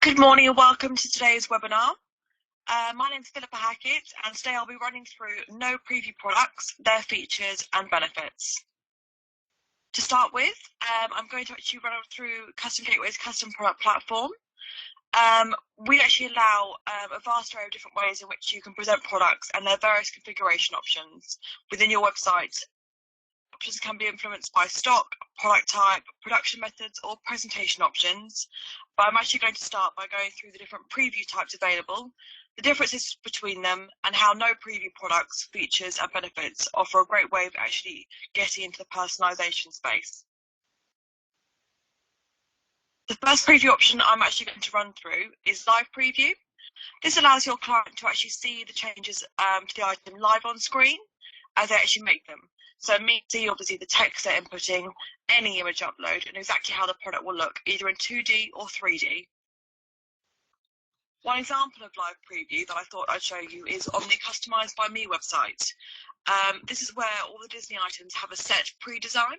Good morning and welcome to today's webinar. My name is Philippa Hackett and today I'll be running through no preview products, their features and benefits. To start with, I'm going to actually run through Custom Gateway's custom product platform. We actually allow a vast array of different ways in which you can present products and their various configuration options within your website. Options can be influenced by stock, product type, production methods, or presentation options. But I'm actually going to start by going through the different preview types available, the differences between them, and how no preview products, features, and benefits offer a great way of actually getting into the personalization space. The first preview option I'm actually going to run through is live preview. This allows your client to actually see the changes to the item live on screen as they actually make them. So see obviously the text they're inputting, any image upload, and exactly how the product will look, either in 2D or 3D. One example of live preview that I thought I'd show you is on the Customised by Me website. This is where all the Disney items have a set pre-design,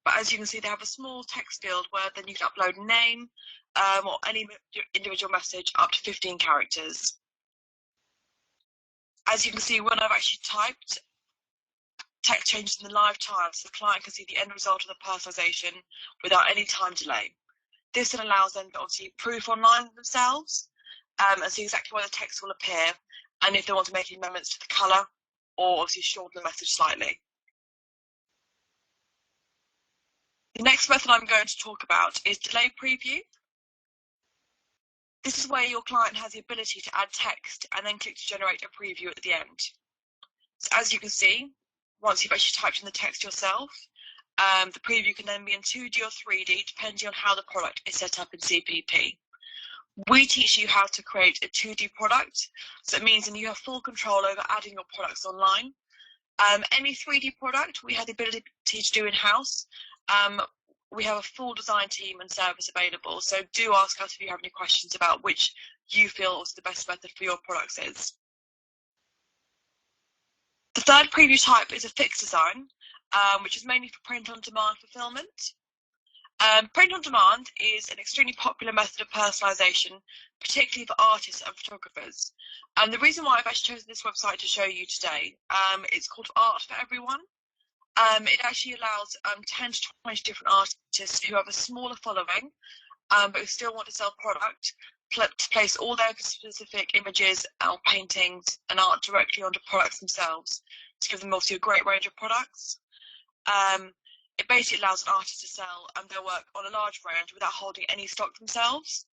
but as you can see, they have a small text field where then you can upload a name or any individual message up to 15 characters. As you can see, when I've actually typed, text changes in the live time, so the client can see the end result of the personalization without any time delay. This then allows them to obviously proof online themselves and see exactly where the text will appear, and if they want to make any amendments to the colour or obviously shorten the message slightly. The next method I'm going to talk about is delay preview. This is where your client has the ability to add text and then click to generate a preview at the end. So as you can see, once you've actually typed in the text yourself, the preview can then be in 2D or 3D depending on how the product is set up in CPP. We teach you how to create a 2D product, so it means that you have full control over adding your products online. Any 3D product we have the ability to do in-house. We have a full design team and service available, so do ask us if you have any questions about which you feel is the best method for your products is. The third preview type is a fixed design, which is mainly for print-on-demand fulfillment. Print on demand is an extremely popular method of personalisation, particularly for artists and photographers. And the reason why I've actually chosen this website to show you today, it's called Art for Everyone. It actually allows 10 to 20 different artists who have a smaller following, but who still want to sell product, to place all their specific images or paintings and art directly onto products themselves, to give them obviously a great range of products. It basically allows an artist to sell their work on a large range without holding any stock themselves.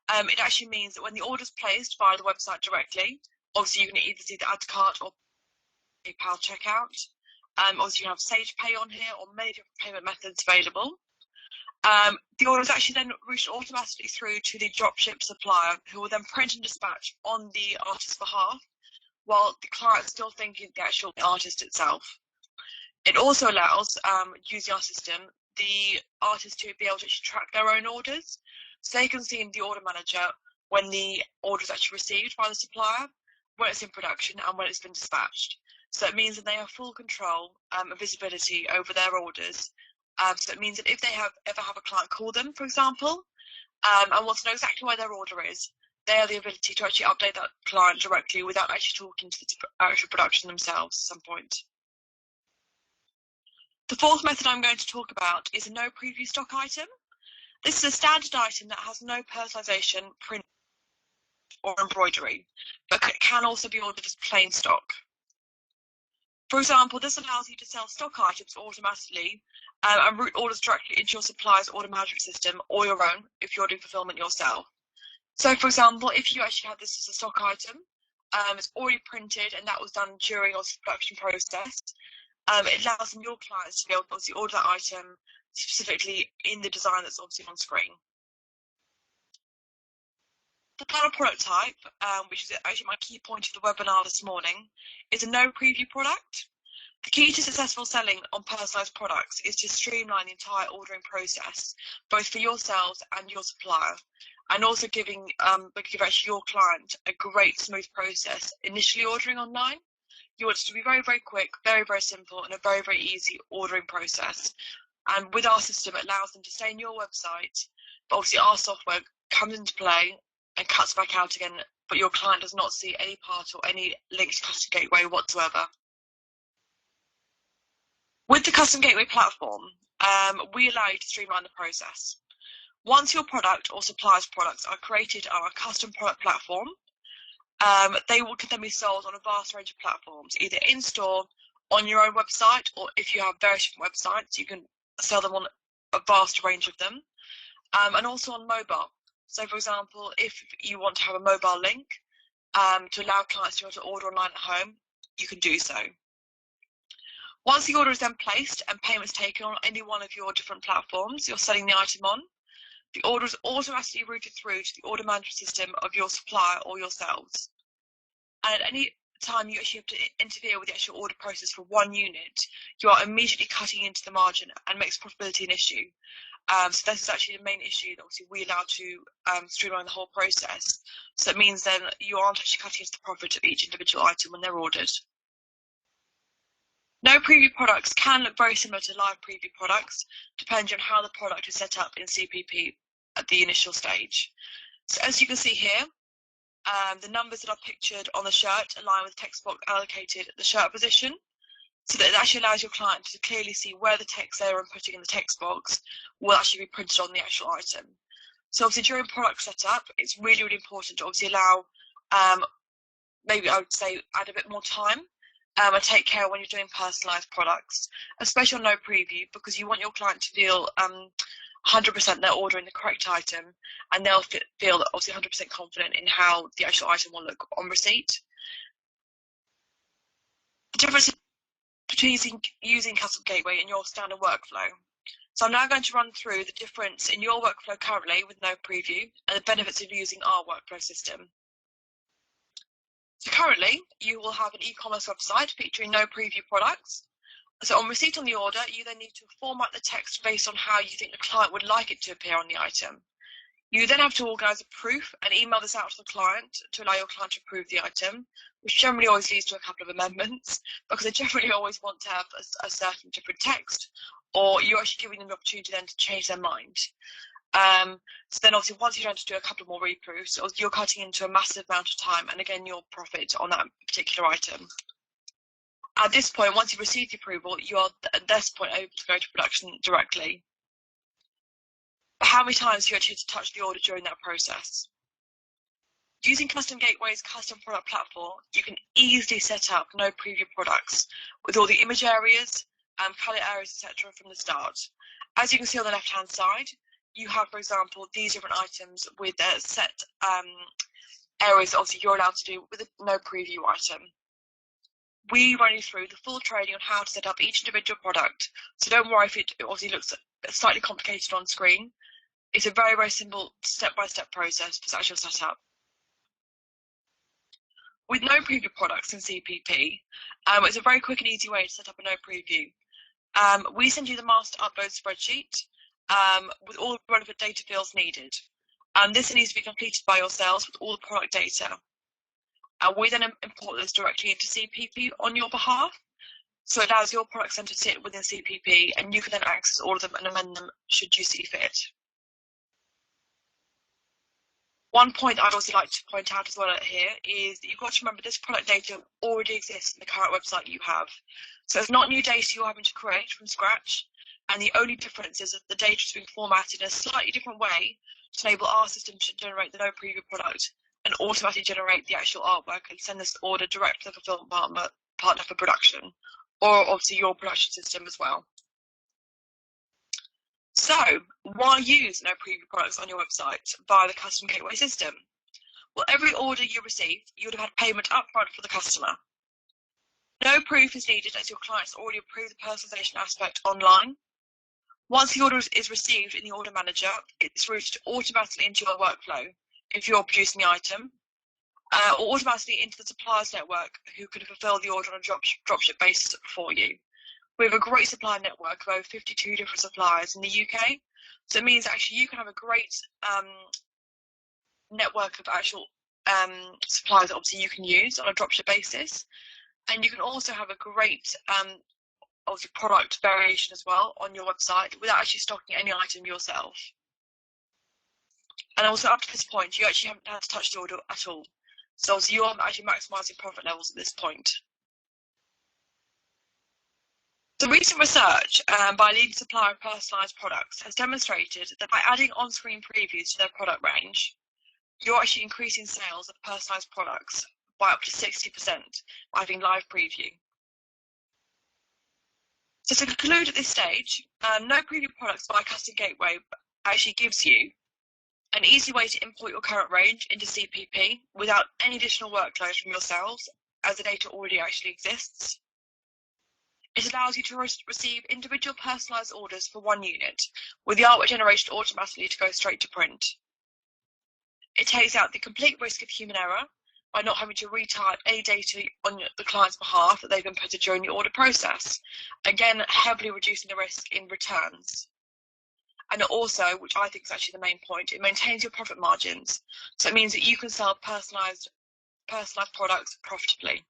It actually means that when the order is placed via the website directly, obviously you can either see the add to cart or PayPal checkout. Obviously you have Sage Pay on here or many different payment methods available. The order is actually then routed automatically through to the dropship supplier, who will then print and dispatch on the artist's behalf, while the client is still thinking the actual artist itself. It also allows, using our system, the artist to be able to actually track their own orders. So they can see in the order manager when the order is actually received by the supplier, when it's in production, and when it's been dispatched. So it means that they have full control and visibility over their orders. So it means that if they ever have a client call them, for example, and want to know exactly where their order is, they have the ability to actually update that client directly without actually talking to the actual production themselves at some point. The fourth method I'm going to talk about is a no preview stock item. This is a standard item that has no personalisation, print or embroidery, but can also be ordered as plain stock. For example, this allows you to sell stock items automatically and route orders directly into your supplier's order management system or your own if you're doing fulfillment yourself. So for example, if you actually have this as a stock item, it's already printed and that was done during your production process, it allows your clients to be able to obviously order that item specifically in the design that's obviously on screen. The final product type, which is actually my key point of the webinar this morning, is a no preview product. The key to successful selling on personalised products is to streamline the entire ordering process, both for yourselves and your supplier, and also give actually your client a great smooth process initially ordering online. You want it to be very, very quick, very, very simple, and a very, very easy ordering process. And with our system, it allows them to stay on your website, but obviously our software comes into play and cuts back out again, but your client does not see any part or any link to Custom Gateway whatsoever. With the Custom Gateway platform, we allow you to streamline the process. Once your product or supplier's products are created on a custom product platform, they can then be sold on a vast range of platforms, either in-store, on your own website, or if you have various different websites, you can sell them on a vast range of them, and also on mobile. So, for example, if you want to have a mobile link to allow clients to be able to order online at home, you can do so. Once the order is then placed and payments taken on any one of your different platforms you're selling the item on, the order is automatically routed through to the order management system of your supplier or yourselves. And at any time you actually have to interfere with the actual order process for one unit, you are immediately cutting into the margin and makes profitability an issue. So this is actually the main issue that obviously we allow to streamline the whole process. So it means then you aren't actually cutting into the profit of each individual item when they're ordered. No preview products can look very similar to live preview products, depending on how the product is set up in CPP at the initial stage. So as you can see here, the numbers that are pictured on the shirt align with the text box allocated at the shirt position, so that it actually allows your client to clearly see where the text they are inputting in the text box will actually be printed on the actual item. So obviously during product setup, it's really, really important to obviously allow, maybe I would say add a bit more time and take care when you're doing personalised products, especially on no preview, because you want your client to feel 100% they're ordering the correct item, and they'll feel obviously 100% confident in how the actual item will look on receipt. The difference between using Custom Gateway and your standard workflow. So I'm now going to run through the difference in your workflow currently with no preview and the benefits of using our workflow system. So currently, you will have an e-commerce website featuring no preview products. So on receipt on the order, you then need to format the text based on how you think the client would like it to appear on the item. You then have to organise a proof and email this out to the client to allow your client to approve the item, which generally always leads to a couple of amendments, because they generally always want to have a certain different text, or you're actually giving them the opportunity then to change their mind. So then obviously once you've had to do a couple more reproofs, you're cutting into a massive amount of time and again your profit on that particular item. At this point, once you've received the approval, you are at this point able to go to production directly. But how many times do you actually have to touch the order during that process? Using Custom Gateway's custom product platform, you can easily set up no preview products with all the image areas, colour areas, etc. from the start. As you can see on the left-hand side, you have, for example, these different items with their set areas that obviously you're allowed to do with a no preview item. We run you through the full training on how to set up each individual product, so don't worry if it obviously looks slightly complicated on screen. It's a very, very simple step-by-step process for actual setup. With no preview products in CPP, it's a very quick and easy way to set up a no preview. We send you the master upload spreadsheet with all the relevant data fields needed. This needs to be completed by yourselves with all the product data. We then import this directly into CPP on your behalf, so it allows your product center to sit within CPP, and you can then access all of them and amend them should you see fit. One point I'd also like to point out as well here is that you've got to remember this product data already exists in the current website you have. So it's not new data you're having to create from scratch, and the only difference is that the data is being formatted in a slightly different way to enable our system to generate the no preview product and automatically generate the actual artwork and send this order direct to the fulfillment partner for production, or obviously your production system as well. So, why use no preview products on your website via the Custom Gateway system? Well, every order you receive, you would have had payment upfront for the customer. No proof is needed as your clients already approved the personalisation aspect online. Once the order is received in the order manager, it's routed automatically into your workflow if you're producing the item, or automatically into the suppliers network who can fulfil the order on a dropship basis for you. We have a great supplier network of over 52 different suppliers in the UK, so it means actually you can have a great network of actual suppliers that obviously you can use on a dropship basis, and you can also have a great obviously product variation as well on your website without actually stocking any item yourself. And also up to this point, you actually haven't had to touch the order at all. So obviously you are actually maximising profit levels at this point. So recent research by a leading supplier of personalised products has demonstrated that by adding on-screen previews to their product range, you're actually increasing sales of personalised products by up to 60% by having live preview. So to conclude at this stage, no preview products by Custom Gateway actually gives you an easy way to import your current range into CPP without any additional workload from yourselves, as the data already actually exists. It allows you to receive individual personalised orders for one unit, with the artwork generated automatically to go straight to print. It takes out the complete risk of human error by not having to retype any data on the client's behalf that they've inputted during the order process, again heavily reducing the risk in returns. And it also, which I think is actually the main point, it maintains your profit margins. So it means that you can sell personalised products profitably.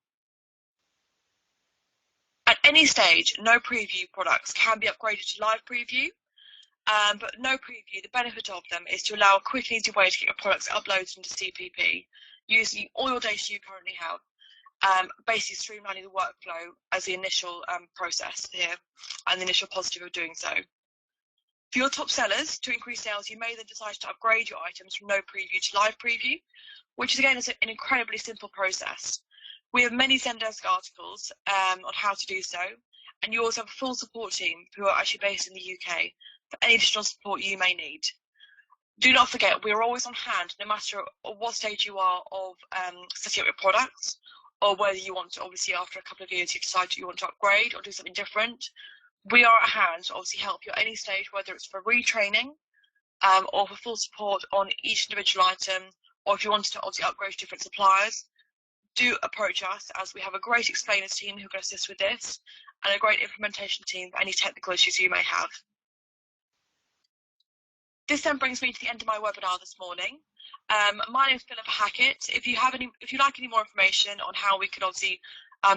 At any stage, no preview products can be upgraded to live preview, but no preview, the benefit of them is to allow a quick and easy way to get your products uploaded into CPP using all your data you currently have, basically streamlining the workflow as the initial process here and the initial positive of doing so. For your top sellers, to increase sales, you may then decide to upgrade your items from no preview to live preview, which is again an incredibly simple process. We have many Zendesk articles on how to do so, and you also have a full support team who are actually based in the UK for any additional support you may need. Do not forget, we are always on hand, no matter what stage you are of setting up your products, or whether you want to, obviously, after a couple of years, you decide you want to upgrade or do something different. We are at hand to obviously help you at any stage, whether it's for retraining or for full support on each individual item, or if you wanted to obviously upgrade to different suppliers. Do approach us, as we have a great explainers team who can assist with this, and a great implementation team for any technical issues you may have. This then brings me to the end of my webinar this morning. My name is Philippa Hackett. If you like any more information on how we could obviously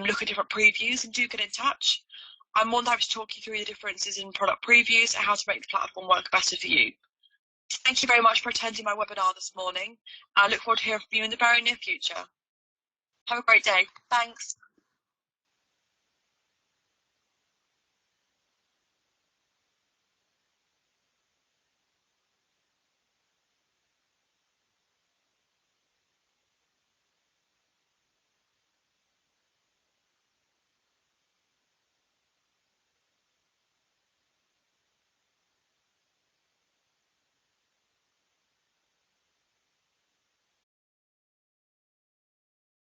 look at different previews, and do get in touch. I'm more than happy to talk you through the differences in product previews and how to make the platform work better for you. Thank you very much for attending my webinar this morning. I look forward to hearing from you in the very near future. Have a great day. Thanks.